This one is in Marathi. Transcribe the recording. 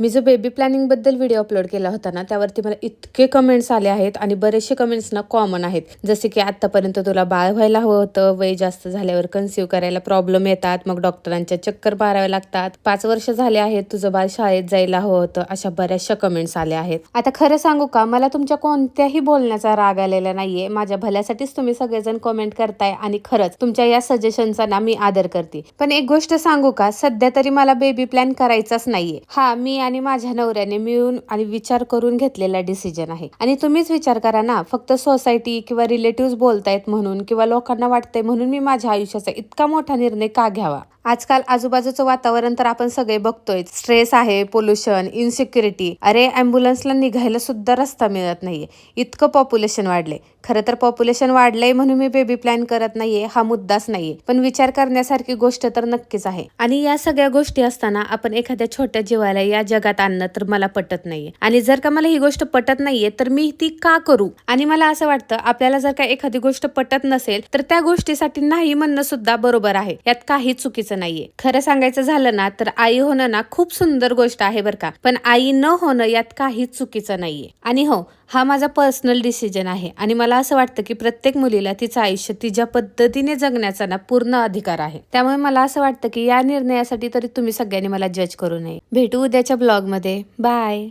मी जो बेबी प्लॅनिंग बद्दल व्हिडिओ अपलोड केला होता ना, त्यावरती मला इतके कमेंट्स आले आहेत आणि बरेचसे कमेंट्स ना कॉमन आहेत. जसे की आतापर्यंत तुला बाळ व्हायला हवं होतं, वय जास्त झाल्यावर कन्सीव्ह करायला प्रॉब्लेम येतात, मग डॉक्टरांच्या चक्कर माराव्या लागतात, 5 वर्ष झाले आहेत तुझं बाळ शाळेत जायला हवं होतं, अशा बऱ्याचशा कमेंट्स आल्या आहेत. आता खरं सांगू का, मला तुमच्या कोणत्याही बोलण्याचा राग आलेला नाहीये. माझ्या भल्यासाठीच तुम्ही सगळेजण कमेंट करताय आणि खरंच तुमच्या या सजेशनचा ना मी आदर करते. पण एक गोष्ट सांगू का, सध्या तरी मला बेबी प्लॅन करायचाच नाहीये. हा मी आणि माझ्या नवऱ्याने मिळून आणि विचार करून घेतलेला डिसिजन आहे. आणि तुम्हीच विचार करा ना, फक्त सोसायटी किंवा रिलेटिव्ह बोलतायत म्हणून किंवा लोकांना वाटतंय म्हणून मी माझ्या आयुष्याचा इतका मोठा निर्णय का घ्यावा. आजकाल आजूबाजूचं वातावरण तर आपण सगळे बघतोय. स्ट्रेस आहे, पोल्युशन, इन्सिक्युरिटी. अरे ॲम्ब्युलन्सला निघायला सुद्धा रस्ता मिळत नाहीये. इतकं पॉप्युलेशन वाढले. खरं तर पॉप्युलेशन वाढलंय म्हणून मी बेबी प्लॅन करत नाहीये हा मुद्दाच नाहीये. पण विचार करण्यासारखी गोष्ट तर नक्कीच आहे. आणि या सगळ्या गोष्टी असताना आपण एखाद्या छोट्या जीवाला या जगात आणणं तर मला पटत नाहीये. आणि जर का मला ही गोष्ट पटत नाहीये तर मी ती का करू. आणि मला असं वाटतं, आपल्याला जर का एखादी गोष्ट पटत नसेल तर त्या गोष्टीसाठी नाही म्हणणं सुद्धा बरोबर आहे. यात काही चुकीचं नाहीये. खरं सांगायचं झालं ना, तर आई होणं ना खूप सुंदर गोष्ट आहे बरं का, पण आई न होणं यात काहीच चुकीचं नाहीये. आणि हो, हा माझा पर्सनल डिसिजन आहे आणि मला असं वाटतं की प्रत्येक मुलीला तिचं आयुष्य तिच्या पद्धतीने जगण्याचा ना पूर्ण अधिकार आहे. त्यामुळे मला असं वाटतं की या निर्णयासाठी तरी तुम्ही सगळ्यांनी मला जज करू नये. भेटू उद्याच्या ब्लॉगमध्ये. बाय.